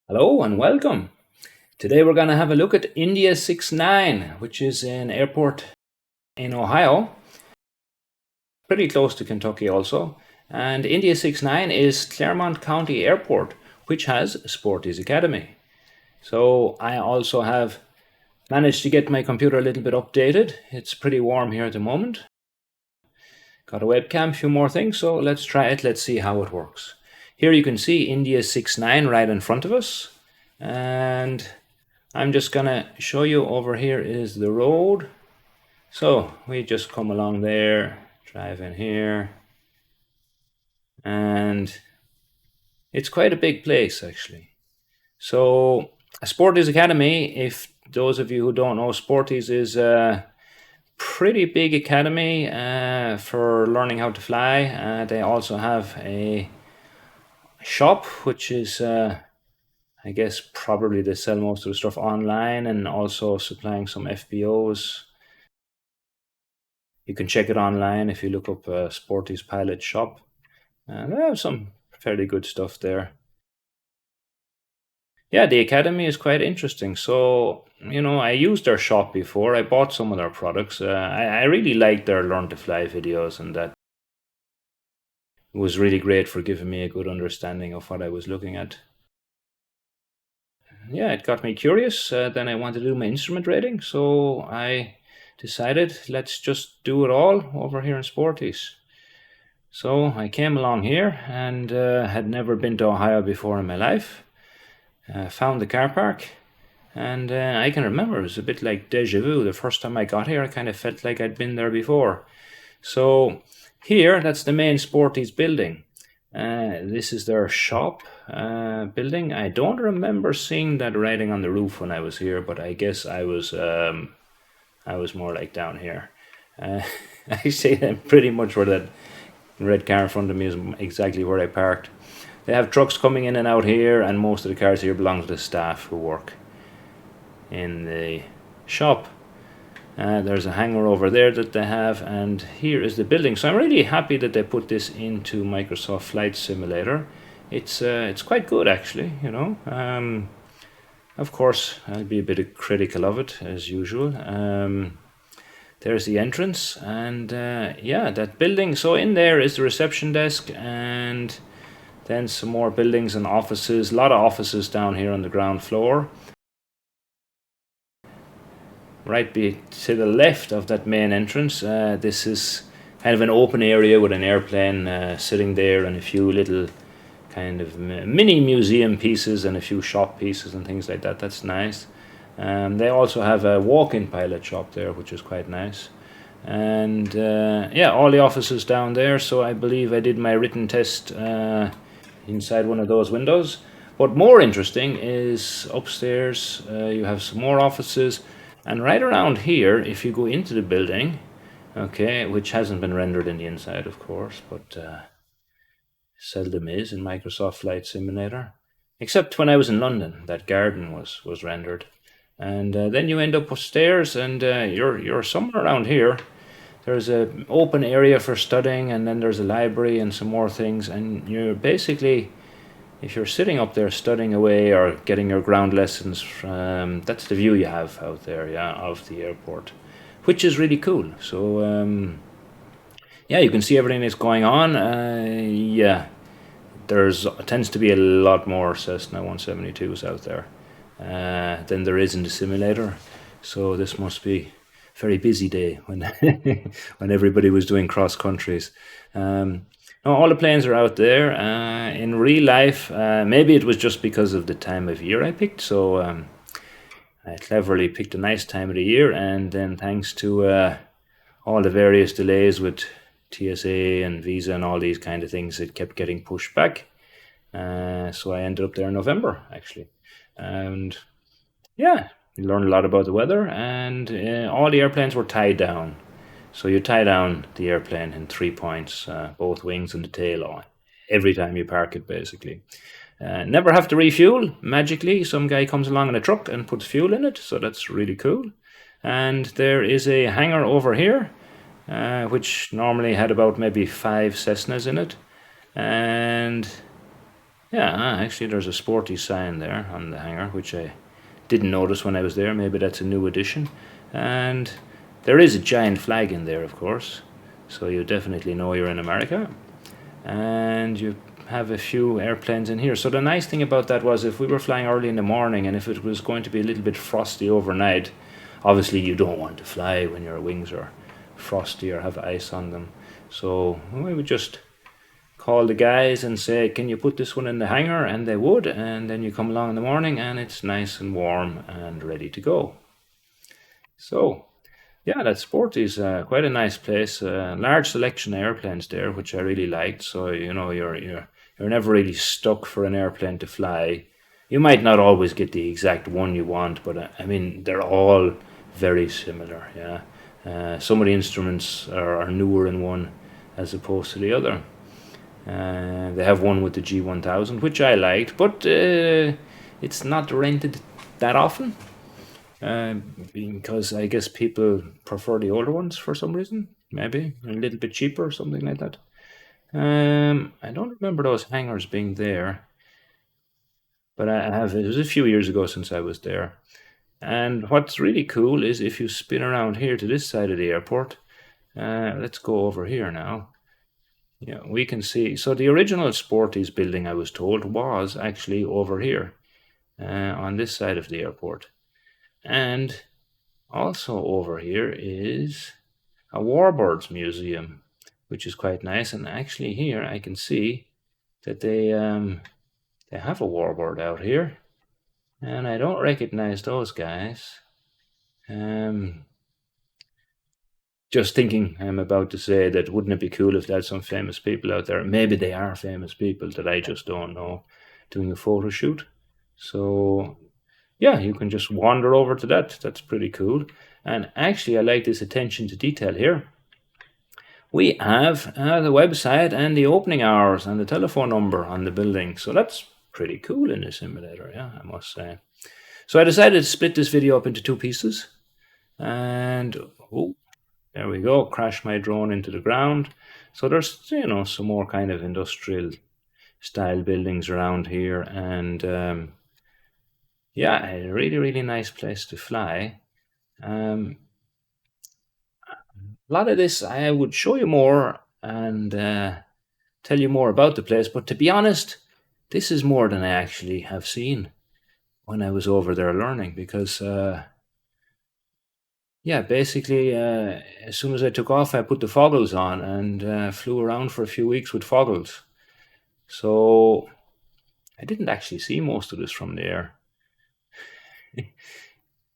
Hello and welcome. Today we're going to have a look at India 69, which is an airport in Ohio, pretty close to Kentucky also. And India 69 is Clermont County Airport, which has Sporty's Academy. So I also have managed to get my computer a little bit updated. It's pretty warm here at the moment. Got a webcam, a few more things, so let's try it. Let's see how it works. Here you can see India 69 right in front of us. And I'm just gonna show you over here is the road. So we just come along there, drive in here, and it's quite a big place actually. So Sportys Academy, if those of you who don't know, Sportys is a pretty big academy for learning how to fly. They also have a shop, which is I guess probably they sell most of the stuff online and also supplying some FBOs. You can check it online if you look up Sporty's Pilot Shop. And they have some fairly good stuff there. Yeah, the Academy is quite interesting. So, I used their shop before. I bought some of their products. I really liked their Learn to Fly videos, and that was really great for giving me a good understanding of what I was looking at. Yeah, it got me curious. Then I wanted to do my instrument rating, so I decided let's just do it all over here in Sporties. So I came along here and had never been to Ohio before in my life. Found the car park, and I can remember it was a bit like deja vu. The first time I got here, I kind of felt like I'd been there before. So here, that's the main Sporties building. This is their shop building. I don't remember seeing that writing on the roof when I was here, but I guess I was more like down here. I say that pretty much where that red car in front of me is exactly where I parked. They have trucks coming in and out here, and most of the cars here belong to the staff who work in the shop. There's a hangar over there that they have, and here is the building. So I'm really happy that they put this into Microsoft Flight Simulator. It's quite good actually, Of course, I'll be a bit critical of it as usual. There's the entrance, and yeah, that building. So in there is the reception desk, and then some more buildings and offices. A lot of offices down here on the ground floor. Right to the left of that main entrance, this is kind of an open area with an airplane sitting there, and a few little kind of mini museum pieces and a few shop pieces and things like that. That's nice. They also have a walk-in pilot shop there, which is quite nice. And yeah, all the offices down there. So I believe I did my written test inside one of those windows. But more interesting is upstairs. You have some more offices. And right around here, if you go into the building, okay, which hasn't been rendered in the inside, of course, but seldom is in Microsoft Flight Simulator. Except when I was in London, that garden was rendered. And then you end up upstairs, and you're somewhere around here. There's an open area for studying, and then there's a library and some more things. And you're basically, if you're sitting up there studying away or getting your ground lessons, that's the view you have out there, yeah, of the airport, which is really cool. So yeah, you can see everything that's going on. Yeah, tends to be a lot more Cessna 172s out there than there is in the simulator. So this must be a very busy day when when everybody was doing cross countries. No, all the planes are out there. In real life, maybe it was just because of the time of year I picked. So I cleverly picked a nice time of the year, and then thanks to all the various delays with TSA and visa and all these kind of things, it kept getting pushed back. So I ended up there in November, actually. And yeah, you learn a lot about the weather, and all the airplanes were tied down. So you tie down the airplane in 3 points, both wings and the tail, every time you park it, basically. Never have to refuel. Magically, some guy comes along in a truck and puts fuel in it, so that's really cool. And there is a hangar over here, which normally had about maybe 5 Cessnas in it. And Yeah, actually, there's a Sporty sign there on the hangar, which I didn't notice when I was there. Maybe that's a new addition. And there is a giant flag in there, of course, so you definitely know you're in America. And you have a few airplanes in here. So the nice thing about that was if we were flying early in the morning and if it was going to be a little bit frosty overnight, obviously you don't want to fly when your wings are frosty or have ice on them. So we would just call the guys and say, can you put this one in the hangar? And they would. And then you come along in the morning and it's nice and warm and ready to go. So yeah, that Sport is quite a nice place. Large selection of airplanes there, which I really liked. So you're never really stuck for an airplane to fly. You might not always get the exact one you want, but I mean they're all very similar. Yeah, some of the instruments are newer in one as opposed to the other. They have one with the G1000, which I liked, but it's not rented that often because I guess people prefer the older ones for some reason. Maybe a little bit cheaper or something like that. I don't remember those hangars being there, but I have. It was a few years ago since I was there. And what's really cool is if you spin around here to this side of the airport. Let's go over here now. Yeah, we can see. So the original Sporty's building, I was told, was actually over here on this side of the airport. And also over here is a Warbirds Museum, which is quite nice. And actually here I can see that they have a warbird out here. And I don't recognize those guys. Just thinking, I'm about to say that wouldn't it be cool if there's some famous people out there? Maybe they are famous people that I just don't know doing a photo shoot. So, yeah, you can just wander over to that. That's pretty cool. And actually, I like this attention to detail here. We have the website and the opening hours and the telephone number on the building. So that's pretty cool in the simulator, yeah, I must say. So I decided to split this video up into two pieces. And, oh, there we go, crash my drone into the ground. So there's, some more kind of industrial style buildings around here. And yeah, a really, really nice place to fly. A lot of this, I would show you more and tell you more about the place. But to be honest, this is more than I actually have seen when I was over there learning because yeah, basically, as soon as I took off, I put the foggles on and flew around for a few weeks with foggles. So I didn't actually see most of this from the air,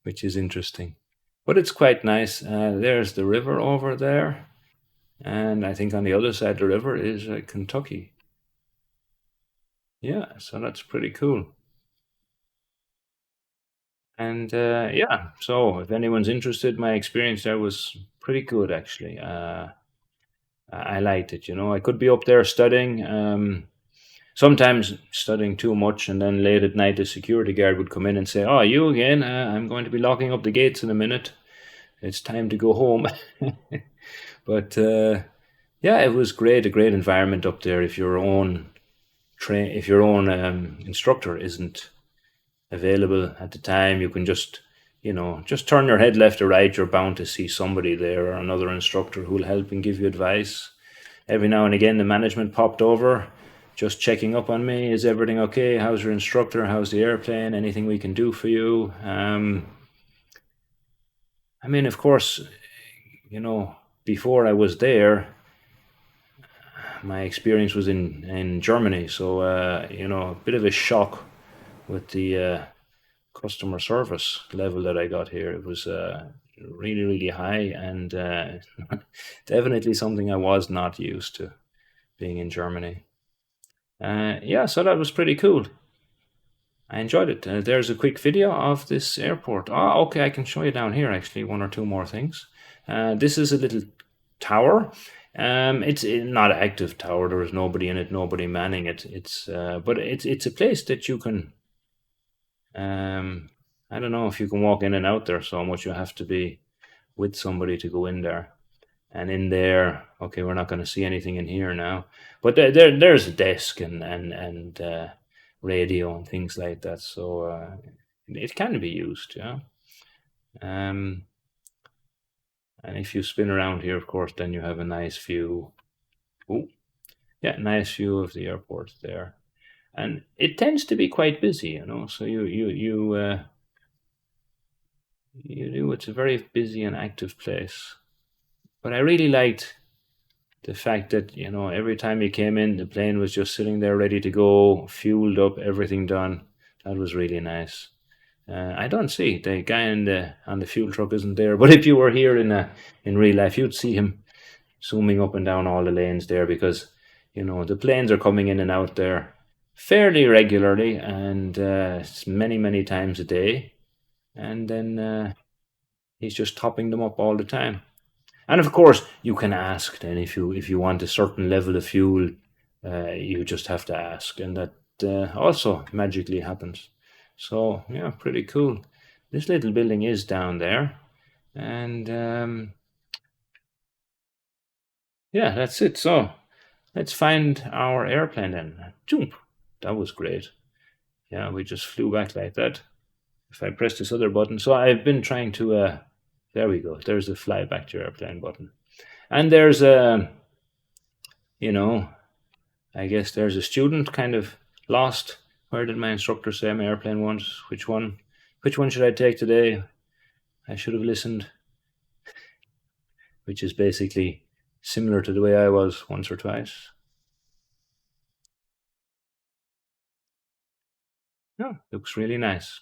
which is interesting. But it's quite nice. There's the river over there. And I think on the other side of the river is Kentucky. Yeah, so that's pretty cool. And yeah, so if anyone's interested, my experience there was pretty good actually. I liked it. I could be up there studying. Sometimes studying too much, and then late at night, the security guard would come in and say, "Oh, you again? I'm going to be locking up the gates in a minute. It's time to go home." But yeah, it was great. A great environment up there. If your own instructor isn't available at the time, you can just turn your head left or right. You're bound to see somebody there or another instructor who will help and give you advice. Every now and again, the management popped over, just checking up on me. Is everything okay? How's your instructor? How's the airplane? Anything we can do for you? I mean, of course, before I was there, my experience was in Germany. So, a bit of a shock with the customer service level that I got here. It was really, really high and definitely something I was not used to being in Germany. Yeah, so that was pretty cool. I enjoyed it. There's a quick video of this airport. Oh, okay, I can show you down here actually one or two more things. This is a little tower. It's not an active tower. There is nobody in it, nobody manning it. But it's a place that you can. I don't know if you can walk in and out there so much. You have to be with somebody to go in there. And in there, okay, we're not going to see anything in here now, but there's a desk and radio and things like that. So it can be used, yeah. Um, and if you spin around here, of course, then you have a nice view. Oh, yeah, nice view of the airport there. And it tends to be quite busy, you know. So you do. It's a very busy and active place. But I really liked the fact that every time you came in, the plane was just sitting there ready to go, fueled up, everything done. That was really nice. I don't see the guy on the fuel truck isn't there, but if you were here in real life, you'd see him zooming up and down all the lanes there because the planes are coming in and out there fairly regularly and many times a day, and then he's just topping them up all the time. And of course, you can ask then if you want a certain level of fuel, you just have to ask, and that also magically happens. So yeah, pretty cool. This little building is down there, and yeah, that's it. So let's find our airplane then. Jump. That was great. Yeah, we just flew back like that. If I press this other button, so I've been trying to. There we go. There's the fly back to airplane button. And there's I guess there's a student kind of lost. Where did my instructor say my airplane wants? Which one? Which one should I take today? I should have listened. Which is basically similar to the way I was once or twice. Yeah, looks really nice.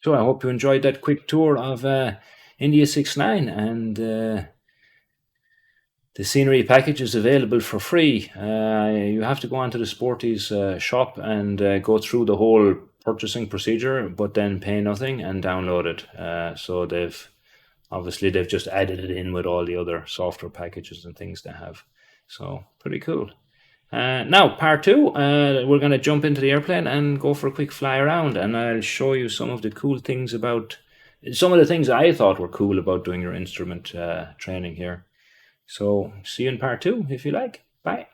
So I hope you enjoyed that quick tour of India 69, and the scenery package is available for free. You have to go onto the Sportys shop and go through the whole purchasing procedure, but then pay nothing and download it. So they've just added it in with all the other software packages and things they have. So pretty cool. Now, part two, we're going to jump into the airplane and go for a quick fly around, and I'll show you some of the cool things some of the things I thought were cool about doing your instrument training here. So see you in part two if you like. Bye.